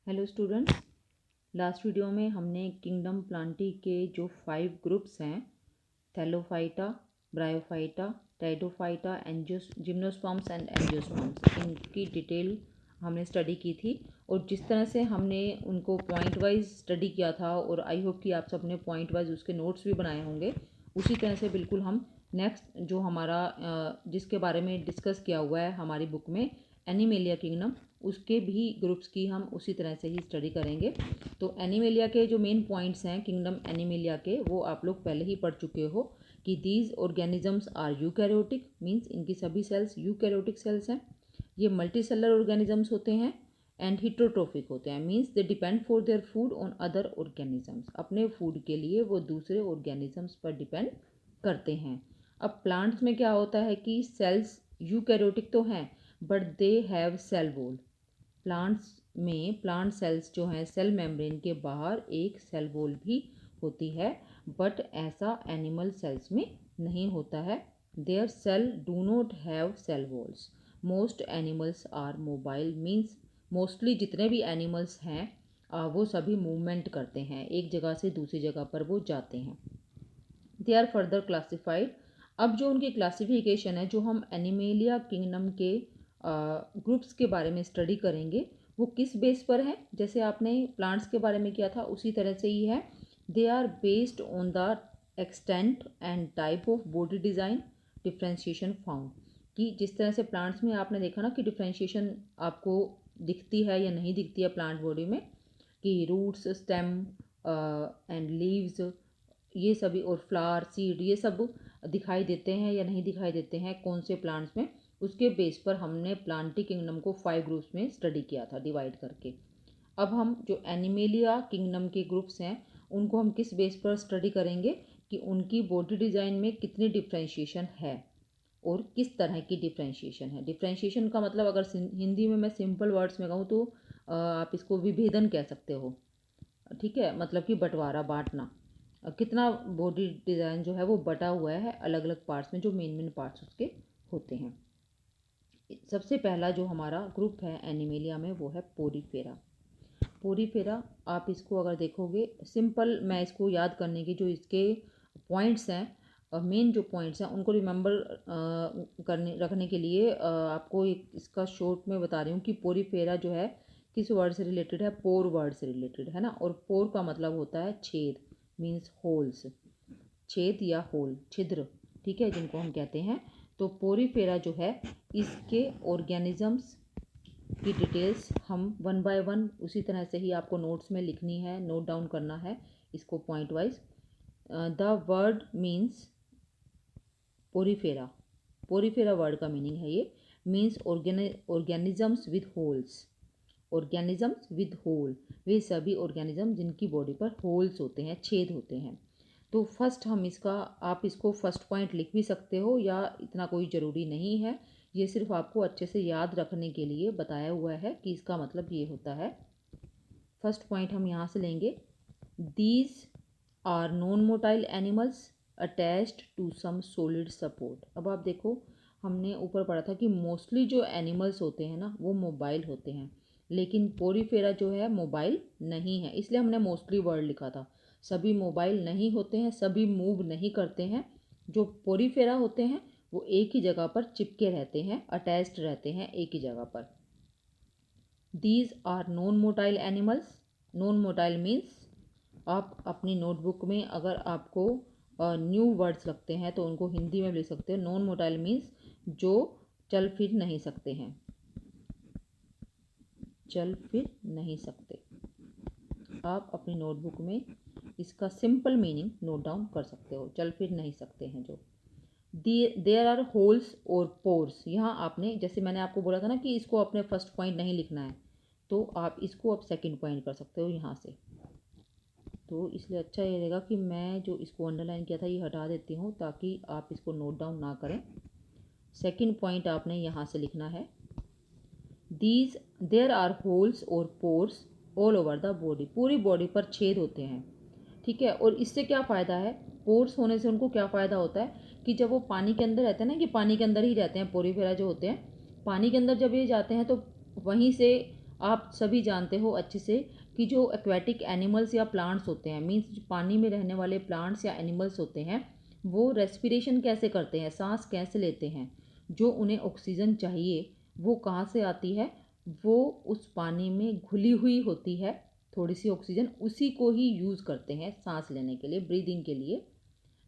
Hello students, last video में हमने kingdom Plantae के जो 5 ग्रुप्स हैं Thallophyta, bryophyta, pteridophyta, gymnosperms and angiosperms, इनकी डिटेल हमने स्टडी की थी। और जिस तरह से हमने उनको पॉइंट वाइज स्टडी किया था और आई होप कि आप सबने पॉइंट वाइज उसके नोट्स भी बनाए होंगे, उसी तरह से बिल्कुल हम नेक्स्ट जो हमारा जिसके बारे में डिस्कस किया हुआ है हमारी बुक में एनिमेलिया किंगडम, उसके भी ग्रुप्स की हम उसी तरह से ही स्टडी करेंगे। तो एनिमेलिया के जो मेन पॉइंट्स हैं किंगडम एनिमेलिया के, वो आप लोग पहले ही पढ़ चुके हो कि these organisms are eukaryotic, means इनकी सभी सेल्स यूकैरियोटिक सेल्स हैं। ये मल्टी सेलर ऑर्गेनिजम्स होते हैं एंड हिट्रोट्रोफिक होते हैं, means they depend for their food on other organisms. अपने फूड के लिए वो दूसरे ऑर्गेनिजम्स पर डिपेंड करते हैं। अब प्लांट्स में क्या होता है कि सेल्स यूकैरियोटिक तो हैं but they have cell wall. Plants में प्लांट सेल्स जो हैं सेल मेम्ब्रेन के बाहर एक सेल वॉल भी होती है, बट ऐसा एनिमल सेल्स में नहीं होता है। Their cell do not have cell walls. Most animals are mobile, means mostly जितने भी एनिमल्स हैं वो सभी मूवमेंट करते हैं, एक जगह से दूसरी जगह पर वो जाते हैं। They are further classified. अब जो उनकी क्लासिफिकेशन है, जो हम एनिमेलिया किंगडम के ग्रुप्स के बारे में स्टडी करेंगे, वो किस बेस पर है? जैसे आपने प्लांट्स के बारे में किया था उसी तरह से ही है। They are based on the extent and type of body design differentiation found. कि जिस तरह से प्लांट्स में आपने देखा ना कि डिफ्रेंशिएशन आपको दिखती है या नहीं दिखती है प्लांट बॉडी में, कि रूट्स, स्टेम एंड लीव्स, ये सभी, और फ्लावर, सीड, ये सब दिखाई देते हैं या नहीं दिखाई देते हैं कौन से प्लांट्स में। उसके बेस पर हमने प्लांटी किंगडम को 5 ग्रुप्स में स्टडी किया था डिवाइड करके। अब हम जो एनिमेलिया किंगडम के ग्रुप्स हैं उनको हम किस बेस पर स्टडी करेंगे कि उनकी बॉडी डिज़ाइन में कितनी डिफ्रेंशिएशन है और किस तरह की डिफ्रेंशिएशन है। डिफ्रेंशिएशन का मतलब अगर हिंदी में मैं सिंपल वर्ड्स में कहूँ तो आप इसको विभेदन कह सकते हो, ठीक है, मतलब कि बंटवारा, बांटना। कितना बॉडी डिज़ाइन जो है वो बटा हुआ है अलग अलग पार्ट्स में, जो मेन मेन पार्ट्स उसके होते हैं। सबसे पहला जो हमारा ग्रुप है एनिमेलिया में वो है पोरीफेरा। पोरीफेरा, आप इसको अगर देखोगे सिंपल, मैं इसको याद करने की जो इसके पॉइंट्स हैं, मेन जो पॉइंट्स हैं उनको रिमेंबर करने रखने के लिए आपको एक इसका शॉर्ट में बता रही हूँ कि पोरीफेरा जो है किस वर्ड से रिलेटेड है? पोर वर्ड से रिलेटेड है ना। और पोर का मतलब होता है छेद, मीन्स होल्स, छेद या होल, छिद्र, ठीक है, जिनको हम कहते हैं। तो पोरीफेरा जो है इसके ऑर्गेनिजम्स की डिटेल्स हम वन बाय वन उसी तरह से ही आपको नोट्स में लिखनी है, नोट डाउन करना है इसको point wise. The word means porifera, porifera word का मीनिंग है ये, means organisms with holes. Organisms with hole, वे सभी ऑर्गेनिज्म जिनकी बॉडी पर होल्स होते हैं, छेद होते हैं। तो फर्स्ट हम इसका, आप इसको फर्स्ट पॉइंट लिख भी सकते हो या इतना कोई ज़रूरी नहीं है, ये सिर्फ आपको अच्छे से याद रखने के लिए बताया हुआ है कि इसका मतलब ये होता है। फर्स्ट पॉइंट हम यहाँ से लेंगे, these are non motile animals attached to some solid support. अब आप देखो, हमने ऊपर पढ़ा था कि मोस्टली जो एनिमल्स होते हैं ना वो मोबाइल होते हैं, लेकिन पोरीफेरा जो है मोबाइल नहीं है, इसलिए हमने मोस्टली वर्ड लिखा था। सभी मोबाइल नहीं होते हैं, सभी मूव नहीं करते हैं। जो पोरीफेरा होते हैं वो एक ही जगह पर चिपके रहते हैं, अटैच्ड रहते हैं एक ही जगह पर। These are non motile animals. Non motile means, आप अपनी नोटबुक में अगर आपको न्यू वर्ड्स लगते हैं तो उनको हिंदी में लिख सकते हो। नॉन मोटाइल मीन्स जो चल फिर नहीं सकते हैं, चल फिर नहीं सकते। आप अपनी नोटबुक में इसका सिंपल मीनिंग नोट डाउन कर सकते हो, चल फिर नहीं सकते हैं जो। देयर आर होल्स और पोर्स। यहाँ आपने, जैसे मैंने आपको बोला था ना कि इसको अपने फर्स्ट पॉइंट नहीं लिखना है, तो आप इसको अब सेकंड पॉइंट कर सकते हो यहाँ से। तो इसलिए अच्छा ये रहेगा कि मैं जो इसको अंडरलाइन किया था ये हटा देती हूँ ताकि आप इसको नोट डाउन ना करें। सेकंड पॉइंट आपने यहाँ से लिखना है, दीज देयर आर होल्स और pores all over the body. पूरी बॉडी पर छेद होते हैं, ठीक है। और इससे क्या फ़ायदा है? पोर्स होने से उनको क्या फ़ायदा होता है कि जब वो पानी के अंदर रहते हैं ना, कि पानी के अंदर ही रहते हैं पोरीफेरा जो होते हैं, पानी के अंदर जब ये जाते हैं तो वहीं से आप सभी जानते हो अच्छे से कि जो एक्वेटिक एनिमल्स या प्लांट्स होते हैं, मीन्स पानी में रहने वाले प्लांट्स या एनिमल्स होते हैं, वो रेस्पिरेशन कैसे करते हैं, सांस कैसे लेते हैं। जो उन्हें ऑक्सीजन चाहिए वो कहाँ से आती है, वो उस पानी में घुली हुई होती है थोड़ी सी ऑक्सीजन, उसी को ही यूज़ करते हैं सांस लेने के लिए, ब्रीदिंग के लिए।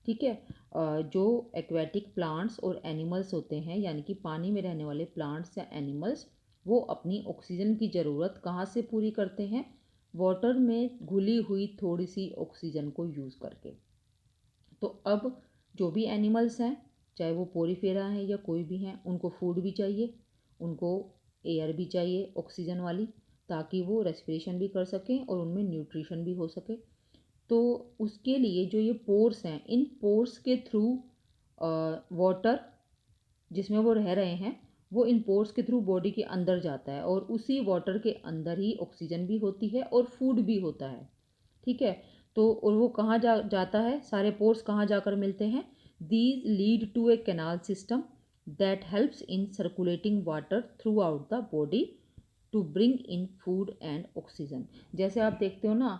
ठीक है। जो एक्वेटिक प्लांट्स और एनिमल्स होते हैं, यानी कि पानी में रहने वाले प्लांट्स या एनिमल्स, वो अपनी ऑक्सीजन की ज़रूरत कहाँ से पूरी करते हैं, वाटर में घुली हुई थोड़ी सी ऑक्सीजन को यूज़ करके। तो अब जो भी एनिमल्स हैं, चाहे वो पोरीफेरा हैं या कोई भी हैं, उनको फूड भी चाहिए, उनको एयर भी चाहिए ऑक्सीजन वाली, ताकि वो रेस्पिरेशन भी कर सकें और उनमें न्यूट्रिशन भी हो सके। तो उसके लिए जो ये पोर्स हैं, इन पोर्स के थ्रू वाटर जिसमें वो रह रहे हैं, वो इन पोर्स के थ्रू बॉडी के अंदर जाता है, और उसी वाटर के अंदर ही ऑक्सीजन भी होती है और फूड भी होता है। ठीक है। तो और वो कहाँ जाता है, सारे पोर्स कहाँ जाकर मिलते हैं, these lead to a canal system that helps in circulating water throughout the body to bring in food and oxygen. जैसे आप देखते हो ना,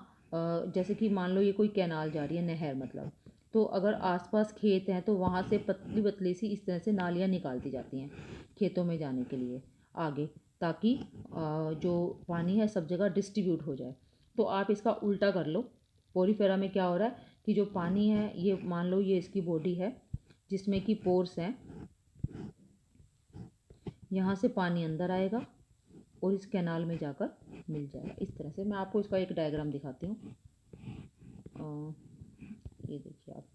जैसे कि मान लो ये कोई कैनाल जा रही है, नहर मतलब, तो अगर आसपास खेत हैं तो वहाँ से पतली पतली सी इस तरह से नालियाँ निकालती जाती हैं खेतों में जाने के लिए आगे, ताकि जो पानी है सब जगह डिस्ट्रीब्यूट हो जाए। तो आप इसका उल्टा कर लो, पोरीफेरा में क्या हो रहा है कि जो पानी है, ये मान लो ये इसकी बॉडी है जिसमें कि पोर्स हैं, यहाँ से पानी अंदर आएगा और इस कैनाल में जाकर मिल जाएगा। इस तरह से मैं आपको इसका एक डायग्राम दिखाती हूँ। ये देखिए आप,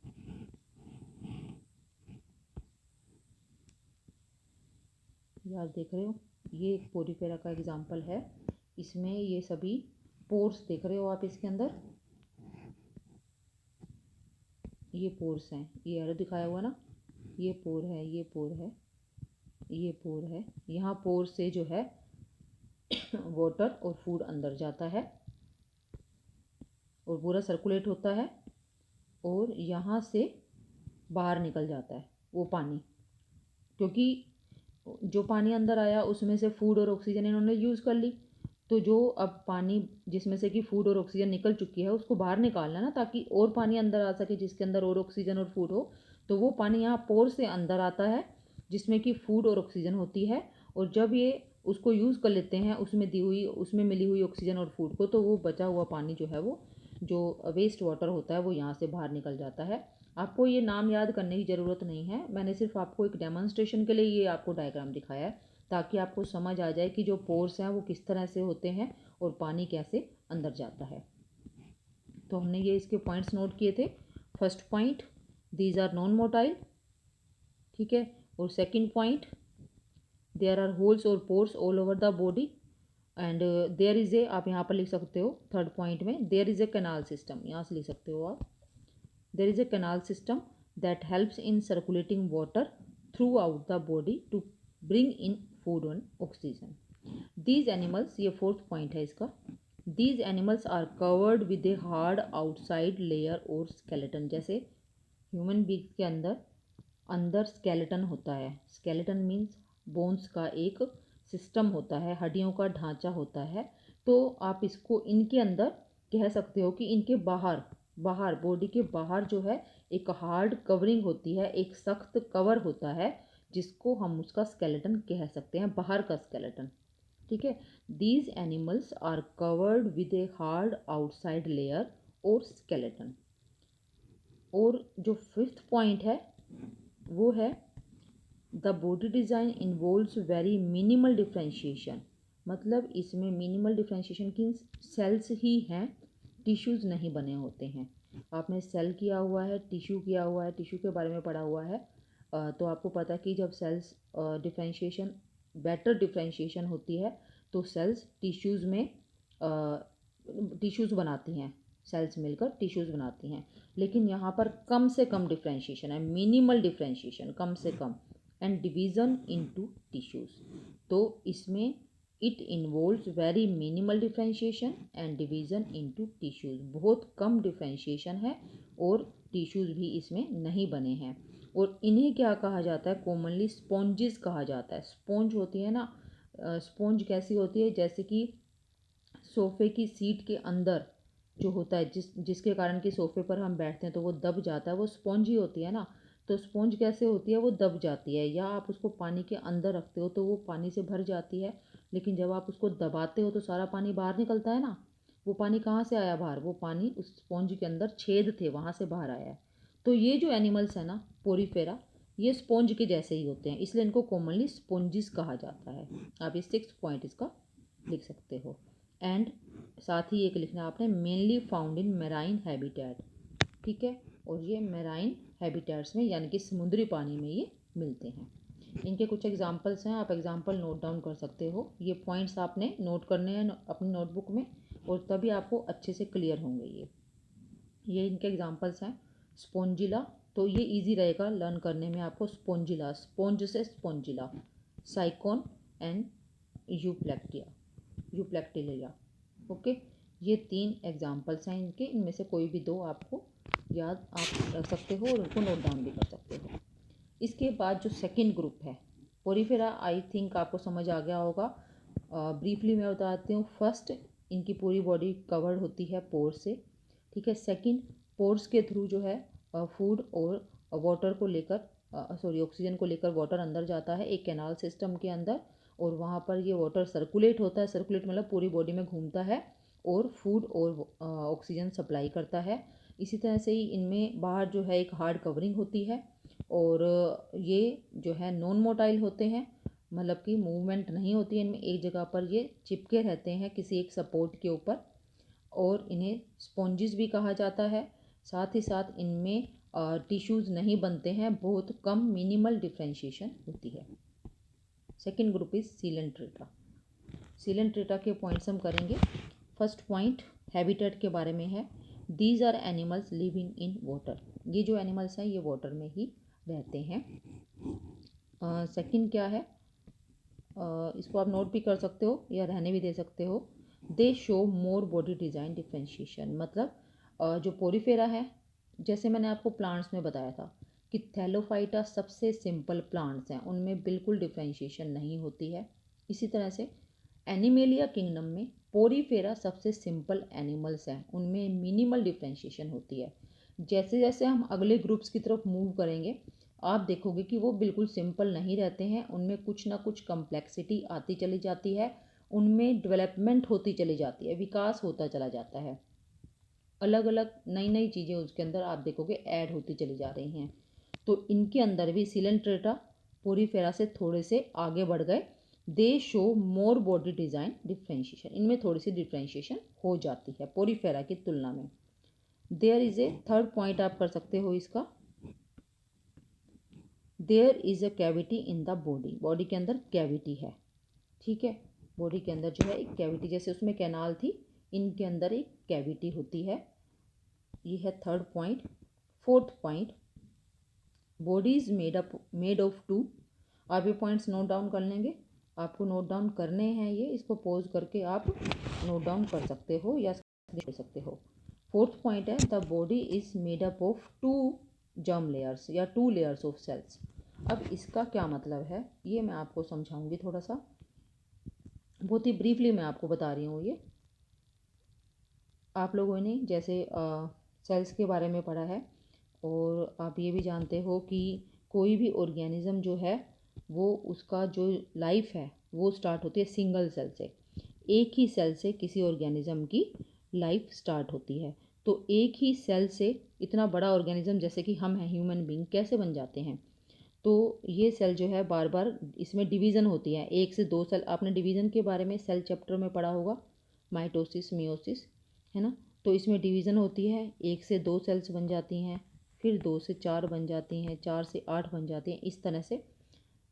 ये आप देख रहे हो, ये एक पोरीफेरा का एग्जाम्पल है। इसमें ये सभी पोर्स देख रहे हो आप इसके अंदर, ये पोर्स हैं, ये एरो दिखाया हुआ ना, ये पोर है, ये पोर है, ये पोर है। यहाँ पोर से जो है वाटर और फूड अंदर जाता है और पूरा सर्कुलेट होता है, और यहाँ से बाहर निकल जाता है वो पानी, क्योंकि जो पानी अंदर आया उसमें से फूड और ऑक्सीजन इन्होंने यूज़ कर ली। तो जो अब पानी जिसमें से कि फूड और ऑक्सीजन निकल चुकी है उसको बाहर निकालना ना, ताकि और पानी अंदर आ सके जिसके अंदर और ऑक्सीजन और फूड हो। तो वो पानी यहाँ पोर से अंदर आता है जिसमें कि फूड और ऑक्सीजन होती है, और जब ये उसको यूज़ कर लेते हैं उसमें मिली हुई ऑक्सीजन और फूड को, तो वो बचा हुआ पानी जो है, वो जो वेस्ट वाटर होता है वो यहाँ से बाहर निकल जाता है। आपको ये नाम याद करने की ज़रूरत नहीं है, मैंने सिर्फ आपको एक डेमोन्स्ट्रेशन के लिए ये आपको डायग्राम दिखाया है, ताकि आपको समझ आ जाए कि जो पोर्स हैं वो किस तरह से होते हैं और पानी कैसे अंदर जाता है। तो हमने ये इसके पॉइंट्स नोट किए थे। First point, these are non motile. ठीक है। और second point, there are holes और pores all over the body, and there is a, आप यहाँ पर लिख सकते हो थर्ड पॉइंट में, there is a canal system, यहाँ से लिख सकते हो आप, there is a canal system that helps in circulating water throughout the body to bring in food and oxygen. These animals, ये fourth point है इसका, these animals are covered with a hard outside layer or skeleton। जैसे human being के अंदर अंदर skeleton होता है, skeleton means bones का एक सिस्टम होता है, हड्डियों का ढांचा होता है। तो आप इसको इनके अंदर कह सकते हो कि इनके बाहर बाहर बॉडी के बाहर जो है एक हार्ड कवरिंग होती है, एक सख्त कवर होता है, जिसको हम उसका स्केलेटन कह सकते हैं, बाहर का स्केलेटन। ठीक है। These animals are covered with a hard outside layer और स्केलेटन। और जो फिफ्थ पॉइंट है वो है, the body design involves very minimal differentiation. मतलब इसमें मिनिमल डिफ्रेंशिएशन की सेल्स ही हैं, टिश्यूज़ नहीं बने होते हैं। आपने सेल किया हुआ है, टिश्यू किया हुआ है, टिश्यू के बारे में पढ़ा हुआ है, तो आपको पता है कि जब सेल्स डिफ्रेंशिएशन, बेटर डिफ्रेंशिएशन होती है तो सेल्स टिश्यूज़ में टिश्यूज़ बनाती हैं, सेल्स मिलकर टिश्यूज़ बनाती हैं। लेकिन यहाँ पर कम से कम डिफ्रेंशिएशन है, मिनिमल डिफ्रेंशिएशन, कम से कम, एंड डिवीज़न इनटू टिश्यूज़। तो इसमें it involves very minimal differentiation and division into tissues. बहुत कम डिफ्रेंशिएशन है और टिश्यूज़ भी इसमें नहीं बने हैं। और इन्हें क्या कहा जाता है, कॉमनली स्पॉन्जेस कहा जाता है। स्पॉन्ज होती है ना, स्पॉन्ज कैसी होती है, जैसे कि सोफ़े की सीट के अंदर जो होता है, जिसके कारण कि सोफ़े पर हम बैठते हैं तो वो दब जाता है, वो स्पॉन्ज ही होती है ना। तो स्पॉन्ज कैसे होती है, वो दब जाती है, या आप उसको पानी के अंदर रखते हो तो वो पानी से भर जाती है, लेकिन जब आप उसको दबाते हो तो सारा पानी बाहर निकलता है ना। वो पानी कहाँ से आया बाहर, वो पानी उस स्पॉन्ज के अंदर छेद थे वहाँ से बाहर आया है। तो ये जो एनिमल्स है ना पोरीफेरा, ये स्पॉन्ज के जैसे ही होते हैं, इसलिए इनको कॉमनली स्पॉन्जिस कहा जाता है। आप ये 6 पॉइंट इसका लिख सकते हो। एंड साथ ही एक लिखना आपने, mainly found in marine habitat, ठीक है। और ये मेराइन हैबिटेट्स में यानी कि समुद्री पानी में ये मिलते हैं। इनके कुछ एग्जांपल्स हैं, आप एग्जांपल नोट डाउन कर सकते हो। ये पॉइंट्स आपने नोट करने हैं अपनी नोटबुक में, और तभी आपको अच्छे से क्लियर होंगे ये इनके एग्जांपल्स हैं। स्पोंजिला, तो ये इजी रहेगा लर्न करने में आपको। स्पोंजिला, स्पोंज से spongilla. Sycon and Euplectella, okay. ये 3 एग्जांपल्स हैं इनके, इनमें से कोई भी 2 आपको याद आप रख सकते हो और उनको नोट डाउन भी कर सकते हो। इसके बाद जो सेकंड ग्रुप है पोरीफेरा, आई थिंक आपको समझ आ गया होगा। ब्रीफली मैं बताती हूँ। फर्स्ट, इनकी पूरी बॉडी कवर्ड होती है पोर से, ठीक है। सेकंड, पोर्स के थ्रू जो है फूड और वाटर को लेकर ऑक्सीजन को लेकर वाटर अंदर जाता है एक कैनाल सिस्टम के अंदर, और वहाँ पर ये वाटर सर्कुलेट होता है। सर्कुलेट मतलब पूरी बॉडी में घूमता है और फूड और ऑक्सीजन सप्लाई करता है। इसी तरह से ही इनमें बाहर जो है एक हार्ड कवरिंग होती है, और ये जो है नॉन मोटाइल होते हैं, मतलब कि मूवमेंट नहीं होती है इनमें, एक जगह पर ये चिपके रहते हैं किसी एक सपोर्ट के ऊपर, और इन्हें स्पॉन्जिस भी कहा जाता है। साथ ही साथ इनमें टिश्यूज़ नहीं बनते हैं, बहुत कम मिनिमल डिफ्रेंशिएशन होती है। Second group is Coelenterata. Coelenterata के पॉइंट्स हम करेंगे। फर्स्ट पॉइंट हैबिटेट के बारे में है। These are animals living in water, ये जो एनिमल्स हैं ये वाटर में ही रहते हैं। सेकंड क्या है, इसको आप नोट भी कर सकते हो या रहने भी दे सकते हो। दे show more body design differentiation, मतलब जो पोरीफेरा है, जैसे मैंने आपको प्लांट्स में बताया था कि थैलोफाइटा सबसे सिंपल प्लांट्स हैं, उनमें बिल्कुल डिफ्रेंशिएशन नहीं होती है। इसी तरह से एनिमेलिया किंगडम में पोरीफेरा सबसे सिंपल एनिमल्स हैं, उनमें मिनिमल डिफ्रेंशिएशन होती है। जैसे जैसे हम अगले ग्रुप्स की तरफ मूव करेंगे, आप देखोगे कि वो बिल्कुल सिंपल नहीं रहते हैं, उनमें कुछ ना कुछ कम्प्लेक्सिटी आती चली जाती है, उनमें डेवलपमेंट होती चली जाती है, विकास होता चला जाता है, अलग अलग नई नई चीज़ें उसके अंदर आप देखोगे ऐड होती चली जा रही हैं। तो इनके अंदर भी सिलेंट्रेटा पोरीफेरा से थोड़े से आगे बढ़ गए। दे show more body design differentiation, इनमें थोड़ी सी डिफ्रेंशिएशन हो जाती है पोरीफेरा की तुलना में। There is a third point आप कर सकते हो इसका, there is a cavity in the body, body के अंदर कैविटी है, ठीक है। बॉडी के अंदर जो है एक कैविटी, जैसे उसमें कैनाल थी, इनके अंदर एक कैविटी होती है। ये है third point. Fourth point, body is made of two. आप ये पॉइंट्स नोट डाउन कर लेंगे, आपको नोट डाउन करने हैं ये, इसको पॉज करके आप नोट डाउन कर सकते हो या कर सकते हो। फोर्थ पॉइंट है, the body is made up of 2 germ layers या 2 लेयर्स ऑफ सेल्स। अब इसका क्या मतलब है ये मैं आपको समझाऊंगी थोड़ा सा, बहुत ही ब्रीफली मैं आपको बता रही हूँ। ये आप लोगों ने जैसे सेल्स के बारे में पढ़ा है, और आप ये भी जानते हो कि कोई भी ऑर्गेनिज्म जो है वो उसका जो लाइफ है वो स्टार्ट होती है सिंगल सेल से। एक ही सेल से किसी ऑर्गेनिज्म की लाइफ स्टार्ट होती है। तो एक ही सेल से इतना बड़ा ऑर्गेनिज्म जैसे कि हम हैं ह्यूमन बींग कैसे बन जाते हैं। तो ये सेल जो है बार बार इसमें डिवीज़न होती है, 1 से 2 सेल। आपने डिवीज़न के बारे में सेल चैप्टर में पढ़ा होगा, माइटोसिस मियोसिस, है ना। तो इसमें डिवीज़न होती है, 1 से 2 सेल्स बन जाती हैं, फिर 2 से 4 बन जाती हैं, 4 से 8 बन जाती हैं, इस तरह से।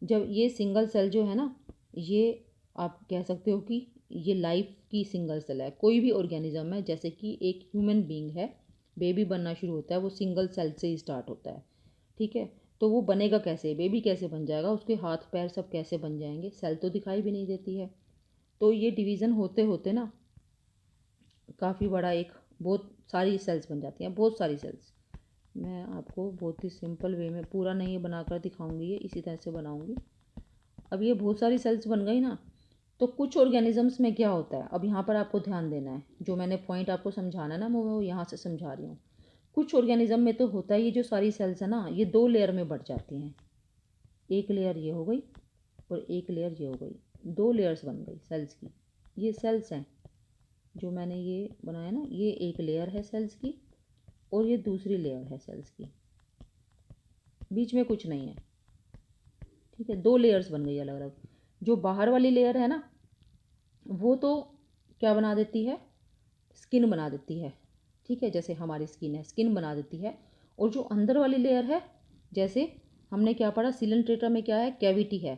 जब ये सिंगल सेल जो है ना, ये आप कह सकते हो कि ये लाइफ की सिंगल सेल है। कोई भी ऑर्गेनिज्म है, जैसे कि एक ह्यूमन बींग है, बेबी बनना शुरू होता है वो सिंगल सेल से ही स्टार्ट होता है, ठीक है। तो वो बनेगा कैसे, बेबी कैसे बन जाएगा, उसके हाथ पैर सब कैसे बन जाएंगे, सेल तो दिखाई भी नहीं देती है। तो ये डिवीज़न होते होते ना काफ़ी बड़ा एक बहुत सारी सेल्स बन जाती हैं, बहुत सारी सेल्स। मैं आपको बहुत ही सिंपल वे में पूरा नहीं बनाकर दिखाऊंगी, ये इसी तरह से बनाऊंगी। अब ये बहुत सारी सेल्स बन गई ना, तो कुछ ऑर्गेनिजम्स में क्या होता है, अब यहाँ पर आपको ध्यान देना है, जो मैंने पॉइंट आपको समझाना है ना मैं वो यहाँ से समझा रही हूँ। कुछ ऑर्गेनिज्म में तो होता है ये जो सारी सेल्स है ना ये दो लेयर में बढ़ जाती हैं। एक लेयर ये हो गई और एक लेयर ये हो गई, दो लेयर्स बन गई सेल्स की। ये सेल्स हैं जो मैंने ये बनाया ना, ये एक लेयर है सेल्स की और ये दूसरी लेयर है सेल्स की, बीच में कुछ नहीं है। ठीक है, दो लेयर्स बन गई अलग अलग। जो बाहर वाली लेयर है ना वो तो क्या बना देती है, स्किन बना देती है। ठीक है, जैसे हमारी स्किन है स्किन बना देती है। और जो अंदर वाली लेयर है, जैसे हमने क्या पढ़ा सिलेंट्रेटा में क्या है, कैविटी है।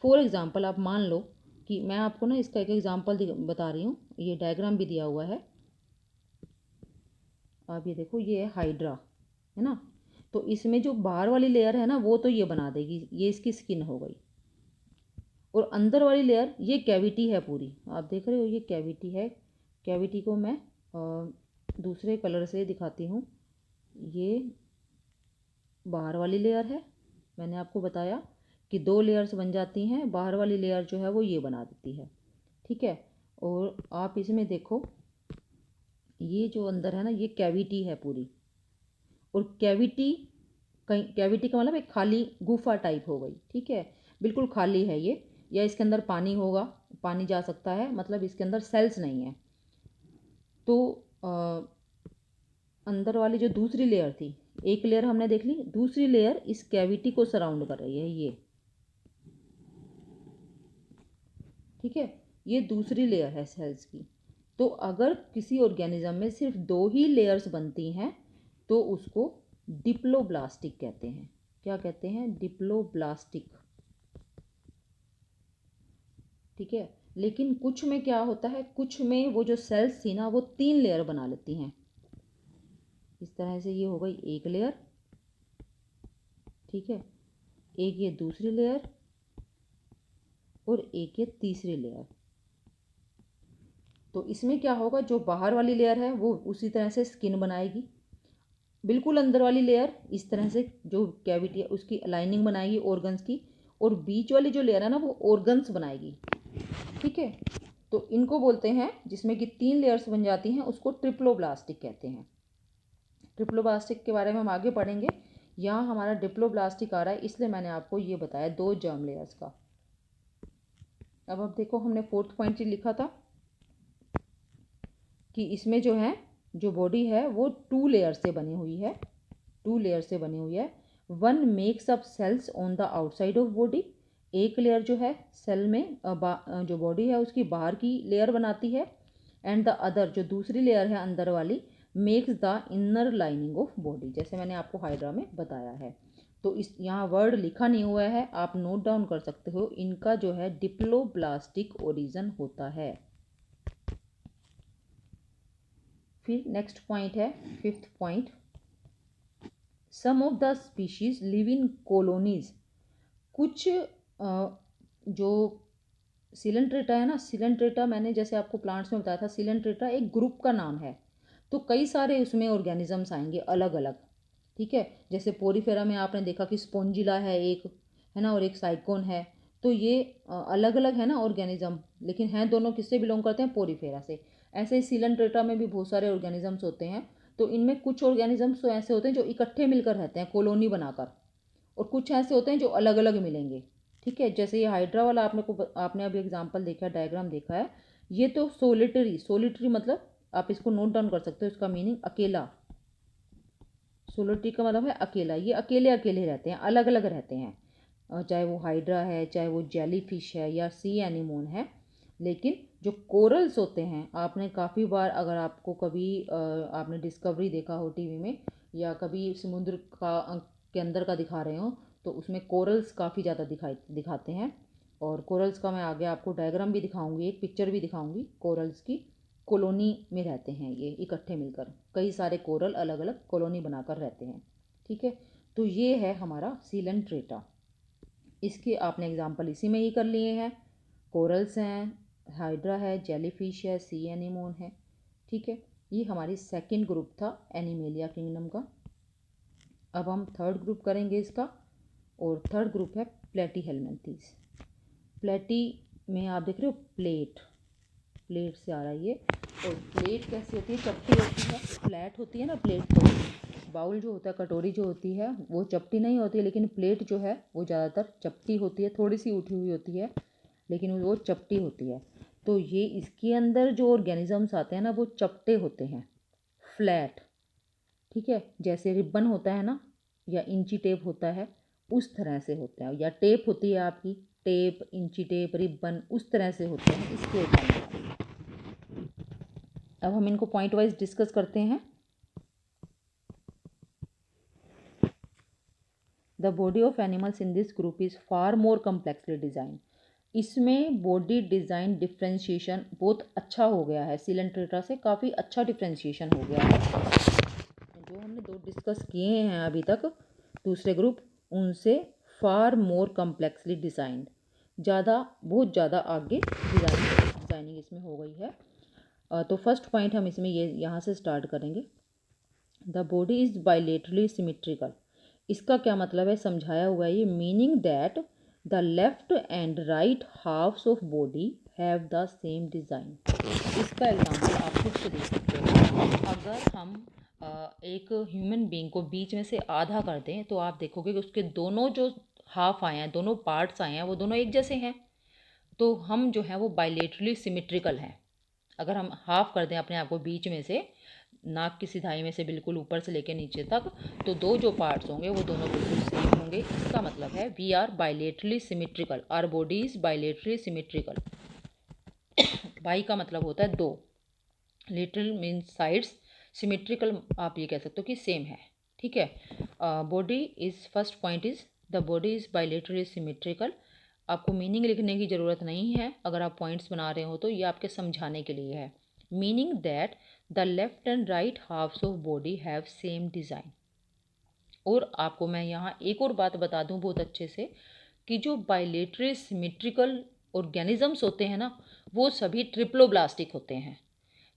फॉर एग्जांपल आप मान लो कि मैं आपको ना इसका एक एग्जांपल बता रही हूँ, ये डायग्राम भी दिया हुआ है, आप ये देखो, ये है हाइड्रा, है ना। तो इसमें जो बाहर वाली लेयर है ना वो तो ये बना देगी, ये इसकी स्किन हो गई। और अंदर वाली लेयर ये कैविटी है पूरी, आप देख रहे हो ये कैविटी है। कैविटी को मैं दूसरे कलर से दिखाती हूँ। ये बाहर वाली लेयर है, मैंने आपको बताया कि दो लेयर्स बन जाती हैं, बाहर वाली लेयर जो है वो ये बना देती है। ठीक है, और आप इसमें देखो ये जो अंदर है ना ये कैविटी है पूरी। और कैविटी, कहीं कैविटी का मतलब एक खाली गुफा टाइप हो गई। ठीक है, बिल्कुल खाली है ये, या इसके अंदर पानी होगा, पानी जा सकता है, मतलब इसके अंदर सेल्स नहीं है। तो अंदर वाली जो दूसरी लेयर थी, एक लेयर हमने देख ली, दूसरी लेयर इस कैविटी को सराउंड कर रही है ये। ठीक है, ये दूसरी लेयर है सेल्स की। तो अगर किसी ऑर्गेनिज्म में सिर्फ दो ही लेयर्स बनती हैं तो उसको डिप्लोब्लास्टिक कहते हैं। क्या कहते हैं, डिप्लोब्लास्टिक। ठीक है, लेकिन कुछ में क्या होता है, कुछ में वो जो सेल्स थी ना वो तीन लेयर बना लेती हैं। इस तरह से ये हो गई एक लेयर। ठीक है, एक ये दूसरी लेयर और एक ये तीसरी लेयर। तो इसमें क्या होगा, जो बाहर वाली लेयर है वो उसी तरह से स्किन बनाएगी, बिल्कुल अंदर वाली लेयर इस तरह से जो कैविटी है उसकी लाइनिंग बनाएगी ऑर्गन्स की, और बीच वाली जो लेयर है ना वो ऑर्गन्स बनाएगी। ठीक है, तो इनको बोलते हैं, जिसमें कि तीन लेयर्स बन जाती हैं उसको ट्रिप्लोब्लास्टिक कहते हैं। ट्रिप्लोब्लास्टिक के बारे में हम आगे पढ़ेंगे, यहाँ हमारा डिप्लोब्लास्टिक आ रहा है इसलिए मैंने आपको ये बताया दो जर्म लेयर्स का। अब देखो हमने फोर्थ पॉइंट लिखा था कि इसमें जो है जो बॉडी है वो टू लेयर से बनी हुई है, टू लेयर से बनी हुई है। One makes up cells on the outside of body, एक लेयर जो है सेल में जो बॉडी है उसकी बाहर की लेयर बनाती है। एंड द अदर जो दूसरी लेयर है अंदर वाली makes the inner lining of body, जैसे मैंने आपको हाइड्रा में बताया है। तो इस यहाँ वर्ड लिखा नहीं हुआ है, आप नोट डाउन कर सकते हो, इनका जो है डिप्लोब्लास्टिक ओरिजिन होता है। फिर नेक्स्ट पॉइंट है fifth point, some of the species live in colonies. कुछ जो सिलेंट्रेटा है ना, सिलेंट्रेटा मैंने जैसे आपको प्लांट्स में बताया था, सिलेंट्रेटा एक ग्रुप का नाम है। तो कई सारे उसमें ऑर्गेनिजम्स आएंगे अलग अलग। ठीक है, जैसे पोरीफेरा में आपने देखा कि स्पोंजिला है एक, है ना, और एक साइकोन है। तो ये अलग अलग है ना ऑर्गेनिज्म, लेकिन हैं दोनों किससे बिलोंग करते हैं, पोरीफेरा से। ऐसे ही सिलेंट्रेटा में भी बहुत सारे ऑर्गेनिजम्स होते हैं। तो इनमें कुछ ऑर्गेनिजम्स तो ऐसे होते हैं जो इकट्ठे मिलकर रहते हैं कॉलोनी बनाकर, और कुछ ऐसे होते हैं जो अलग अलग मिलेंगे। ठीक है, जैसे ये हाइड्रा वाला आपने अभी एग्जांपल देखा, डायग्राम देखा है, ये तो सोलिटरी, सोलिटरी मतलब आप इसको नोट डाउन कर सकते हो, इसका मीनिंग अकेला। सोलिटरी का मतलब है अकेला, ये अकेले अकेले रहते हैं, अलग अलग रहते हैं, चाहे वो हाइड्रा है, चाहे वो जेली फिश है या सी एनीमोन है। लेकिन जो कोरल्स होते हैं, आपने काफ़ी बार, अगर आपको कभी आपने डिस्कवरी देखा हो टीवी में, या कभी समुद्र का के अंदर का दिखा रहे हो, तो उसमें कोरल्स काफ़ी ज़्यादा दिखाते हैं। और कोरल्स का मैं आगे आपको डायग्राम भी दिखाऊंगी, एक पिक्चर भी दिखाऊंगी कोरल्स की। कॉलोनी में रहते हैं ये इकट्ठे मिलकर, कई सारे कोरल अलग अलग कॉलोनी बनाकर रहते हैं। ठीक है, तो ये है हमारा सिलेंट्रेटा। इसके आपने एग्जाम्पल इसी में ही कर लिए हैं, कोरल्स हैं, हाइड्रा है, जेलीफिश है, सी एनीमोन है। ठीक है, ये हमारी सेकंड ग्रुप था एनिमेलिया किंगडम का। अब हम थर्ड ग्रुप करेंगे इसका, और थर्ड ग्रुप है प्लेटीहेल्मिन्थीज। प्लेटी में आप देख रहे हो प्लेट, प्लेट से आ रहा है ये। और प्लेट कैसी होती है, चपटी होती है, फ्लैट होती है ना प्लेट। तो बाउल जो होता है, कटोरी जो होती है वो चपटी नहीं होती है, लेकिन प्लेट जो है वो ज़्यादातर चपटी होती है, थोड़ी सी उठी हुई होती है लेकिन वो चपटी होती है। तो ये इसके अंदर जो ऑर्गेनिजम्स आते हैं ना वो चपटे होते हैं, फ्लैट। ठीक है, जैसे रिबन होता है ना, या इंची टेप होता है, उस तरह से होते हैं। या टेप होती है आपकी, टेप, इंची टेप, रिबन, उस तरह से होते हैं इसके ऑर्गेनिजम। अब हम इनको पॉइंट वाइज डिस्कस करते हैं। The body of animals in this group is far more complexly design. इसमें बॉडी डिज़ाइन डिफ्रेंशिएशन बहुत अच्छा हो गया है, सिलेंट्रेटा से काफ़ी अच्छा डिफ्रेंशिएशन हो गया है। जो हमने दो डिस्कस किए हैं अभी तक दूसरे ग्रुप, उनसे फार मोर कम्प्लेक्सली डिज़ाइंड, बहुत ज़्यादा आगे डिज़ाइनिंग इसमें हो गई है। तो फर्स्ट पॉइंट हम इसमें ये यहाँ से स्टार्ट करेंगे। The body is bilaterally symmetrical. इसका क्या मतलब है, समझाया हुआ है ये। Meaning that the left and right halves of body have the same design. इसका एग्जाम्पल आप खुद से देख सकते हो। अगर हम एक ह्यूमन बीइंग को बीच में से आधा कर दें तो आप देखोगे कि उसके दोनों जो हाफ आए हैं, दोनों पार्ट्स आए हैं, वो दोनों एक जैसे हैं। तो हम जो है वो बाइलेटरली सिमेट्रिकल हैं। अगर हम हाफ कर दें अपने आप को बीच में से, नाक की सिधाई में से बिल्कुल ऊपर से लेकर नीचे तक, तो दो जो पार्ट्स होंगे वो दोनों बिल्कुल सेम होंगे। इसका मतलब है we are bilaterally symmetrical, our body is bilaterally symmetrical. Bi का मतलब होता है दो, लिटरल मीन्स साइड्स, सिमेट्रिकल आप ये कह सकते हो कि सेम है। ठीक है, body is, first point is the body is bilaterally symmetrical. आपको मीनिंग लिखने की ज़रूरत नहीं है, अगर आप पॉइंट्स बना रहे हो तो ये आपके समझाने के लिए है। Meaning that the left and right halves of body have same design. और आपको मैं यहाँ एक और बात बता दूँ बहुत अच्छे से, कि जो बाइलेटरली सिमेट्रिकल ऑर्गेनिजम्स होते हैं ना, वो सभी ट्रिप्लोब्लास्टिक होते हैं।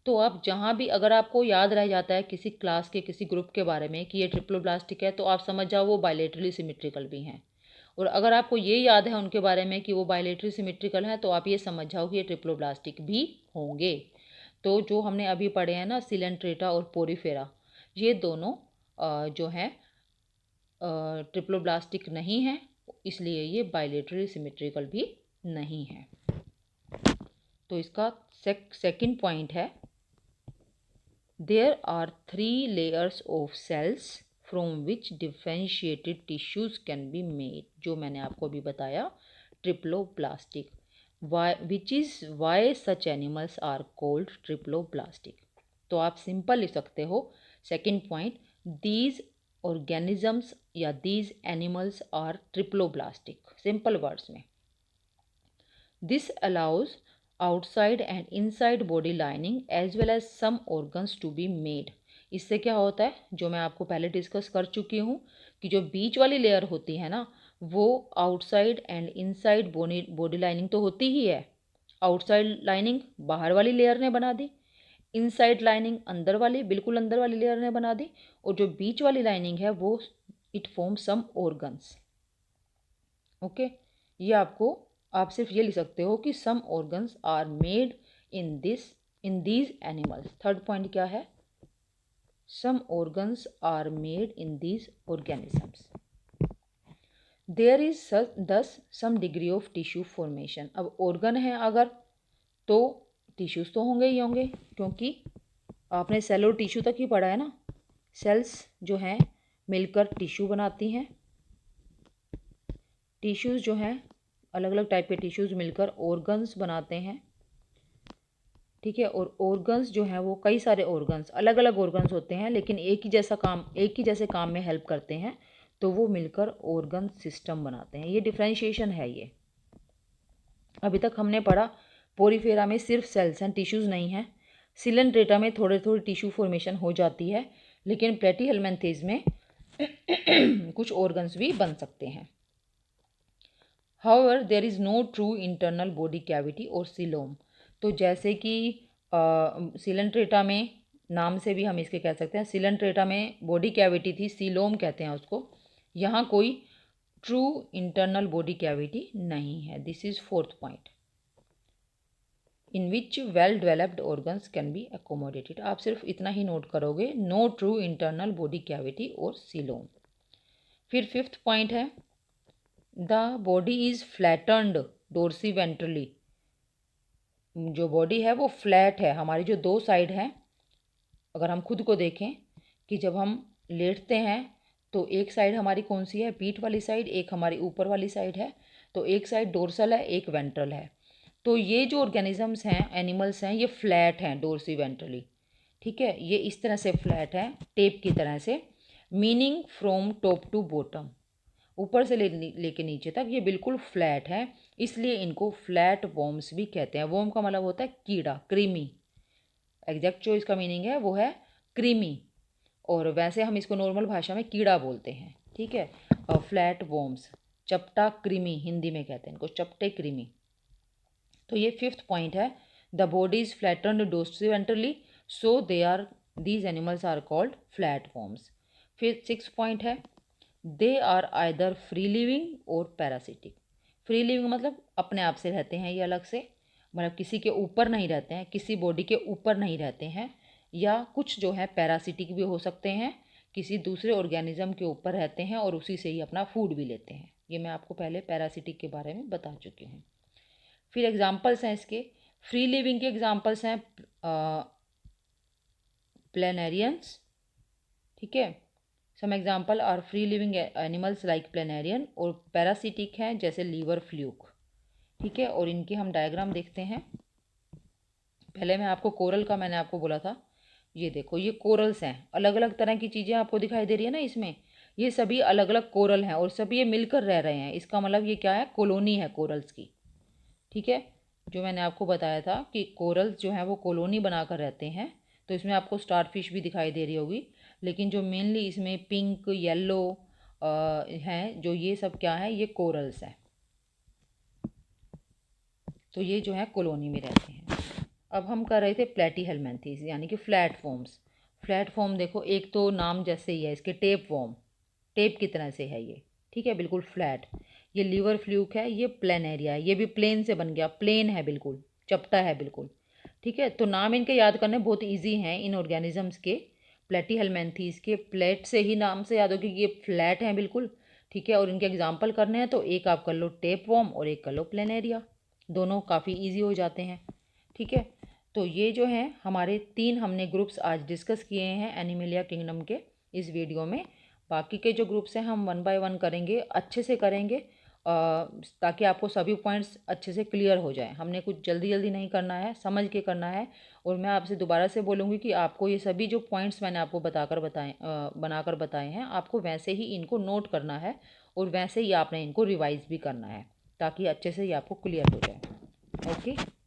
तो आप जहाँ भी, अगर आपको याद रह जाता है किसी क्लास के किसी ग्रुप के बारे में कि ये ट्रिप्लोब्लास्टिक है, तो आप समझ जाओ वो बाइलेटरली सिमेट्रिकल भी हैं। और अगर आपको ये याद है उनके बारे में कि वो बाइलेटरली सिमेट्रिकल हैं, तो आप ये समझ जाओ कि ये ट्रिप्लोब्लास्टिक भी होंगे। तो जो हमने अभी पढ़े हैं ना, सिलेंट्रेटा और पोरीफेरा, ये दोनों जो हैं ट्रिप्लोब्लास्टिक नहीं है, इसलिए ये बाइलेटरली सिमेट्रिकल भी नहीं है। तो इसका सेकंड पॉइंट है, there are 3 layers of cells from which differentiated tissues can be made, जो मैंने आपको अभी बताया, triploblastic. Which is why such animals are called triploblastic. तो आप सिंपल लिख सकते हो सेकंड पॉइंट, दीज ऑर्गेनिजम्स या these animals are triploblastic, simple words में। This allows outside and inside body lining as well as some organs to be made. इससे क्या होता है, जो मैं आपको पहले डिस्कस कर चुकी हूँ, कि जो बीच वाली लेयर होती है ना, वो outside and inside body lining तो होती ही है। आउटसाइड लाइनिंग बाहर वाली लेयर ने बना दी, इनसाइड लाइनिंग अंदर वाली, बिल्कुल अंदर वाली लेयर ने बना दी, और जो बीच वाली लाइनिंग है वो it form some organs. Okay, ये आपको, आप सिर्फ ये लिख सकते हो कि some organs are made in these animals. Third point क्या है, some organs are made in these organisms. There is thus some degree of tissue formation. अब ऑर्गन है अगर, तो टिश्यूज तो होंगे ही होंगे, क्योंकि आपने सेल और टिश्यू तक ही पढ़ा है ना। सेल्स जो हैं मिलकर टिश्यू बनाती हैं, टिश्यूज़ जो हैं अलग अलग टाइप के टिश्यूज़ मिलकर ऑर्गन्स बनाते हैं। ठीक है, और ऑर्गन्स जो हैं वो कई सारे ऑर्गन्स, अलग अलग ऑर्गन्स होते हैं, लेकिन एक ही जैसे काम में हेल्प करते हैं, तो वो मिलकर ऑर्गन सिस्टम बनाते हैं। ये डिफ्रेंशिएशन है। ये अभी तक हमने पढ़ा, पोरीफेरा में सिर्फ सेल्स हैं, टिश्यूज़ नहीं हैं। सिलेंट्रेटा में थोड़े थोड़ी टिश्यू फॉर्मेशन हो जाती है, लेकिन प्लेटीहेल्मिन्थेस में कुछ ऑर्गन्स भी बन सकते हैं। However, there is no true internal body cavity और सीलोम। तो जैसे कि सिलेंट्रेटा में, नाम से भी हम इसके कह सकते हैं, सिलेंट्रेटा में बॉडी कैविटी थी, सीलोम कहते हैं उसको। यहाँ कोई ट्रू इंटरनल बॉडी कैविटी नहीं है। This is fourth point. In which well developed organs can be accommodated. आप सिर्फ इतना ही नोट करोगे, no true internal body cavity और सीलोम। फिर फिफ्थ पॉइंट है the body is flattened dorsiventrally. जो बॉडी है वो फ्लैट है, हमारी जो दो साइड हैं, अगर हम खुद को देखें कि जब हम लेटते हैं तो एक साइड हमारी कौन सी है, पीठ वाली साइड, एक हमारी ऊपर वाली साइड है, तो एक साइड डोर्सल है, एक वेंट्रल है। तो ये जो ऑर्गेनिजम्स हैं, एनिमल्स हैं, ये फ्लैट हैं डोर्सी वेंट्रली, ठीक है, ये इस तरह से फ्लैट है, टेप की तरह से, meaning from top to bottom, ऊपर से लेके नीचे तक ये बिल्कुल फ्लैट है, इसलिए इनको फ्लैट वॉर्म्स भी कहते हैं। वॉर्म का मतलब होता है कीड़ा, क्रीमी। एग्जैक्ट जो इसका मीनिंग है वो है क्रीमी, और वैसे हम इसको नॉर्मल भाषा में कीड़ा बोलते हैं, ठीक है। फ्लैट वॉर्म्स, चपटा कृमि हिंदी में कहते हैं इनको, चपटे कृमि। तो ये फिफ्थ पॉइंट है, the body is flattened dorsiventrally, so they are these animals are called flat worms. फिर सिक्स पॉइंट है, they are either free living और पैरासिटिक। फ्री लिविंग मतलब अपने आप से रहते हैं ये अलग से, मतलब किसी के ऊपर नहीं रहते हैं, किसी बॉडी के ऊपर नहीं रहते हैं, या कुछ जो है पैरासिटिक भी हो सकते हैं, किसी दूसरे ऑर्गेनिज्म के ऊपर रहते हैं और उसी से ही अपना फूड भी लेते हैं। ये मैं आपको पहले पैरासिटिक के बारे में बता चुकी हूँ। फिर एग्जाम्पल्स हैं इसके, फ्री लिविंग के एग्जाम्पल्स हैं प्लेनेरियंस, ठीक है, some example are free living animals like planarian, और पैरासिटिक हैं जैसे लीवर फ्लूक, ठीक है। और इनके हम डायग्राम देखते हैं। पहले मैं आपको कोरल का मैंने आपको बोला था, ये देखो ये कोरल्स हैं, अलग अलग तरह की चीज़ें आपको दिखाई दे रही है ना इसमें, ये सभी अलग अलग कोरल हैं और सभी ये मिलकर रह रहे हैं, इसका मतलब ये क्या है, कॉलोनी है कोरल्स की, ठीक है। जो मैंने आपको बताया था कि कोरल्स जो हैं वो कॉलोनी बनाकर रहते हैं, तो इसमें आपको स्टार फिश भी दिखाई दे रही होगी, लेकिन जो मेनली इसमें पिंक येलो हैं, जो ये सब क्या है, ये कोरल्स हैं, तो ये जो है कॉलोनी में रहते हैं। अब हम कर रहे थे प्लेटीहेल्मिन्थेस यानी कि फ्लैट फॉर्म्स। फ्लैट फॉर्म देखो, एक तो नाम जैसे ही है इसके, टेप वॉर्म, टेप की तरह से है ये, ठीक है, बिल्कुल फ्लैट। ये लीवर फ्लूक है, ये प्लेनेरिया है, ये भी प्लेन से बन गया, प्लेन है बिल्कुल, चपटा है बिल्कुल, ठीक है। तो नाम इनके याद करने बहुत ईजी हैं इन ऑर्गेनिजम्स के, प्लेटीहेल्मिन्थेस के, प्लेट से ही नाम से याद हो कि ये फ्लैट हैं बिल्कुल, ठीक है। और इनके एग्जाम्पल करने हैं तो एक आप कर लो टेप वॉर्म और एक कर लो प्लेनेरिया, दोनों काफ़ी ईजी हो जाते हैं, ठीक है। तो ये जो हैं हमारे तीन हमने ग्रुप्स आज डिस्कस किए हैं एनिमलिया किंगडम के इस वीडियो में। बाकी के जो ग्रुप्स हैं हम वन बाय वन करेंगे, अच्छे से करेंगे, ताकि आपको सभी पॉइंट्स अच्छे से क्लियर हो जाए। हमने कुछ जल्दी जल्दी नहीं करना है, समझ के करना है। और मैं आपसे दोबारा से बोलूँगी कि आपको ये सभी जो पॉइंट्स मैंने आपको बनाकर बताए हैं, आपको वैसे ही इनको नोट करना है और वैसे ही आपने इनको रिवाइज़ भी करना है, ताकि अच्छे से ही आपको क्लियर हो जाए। ओके।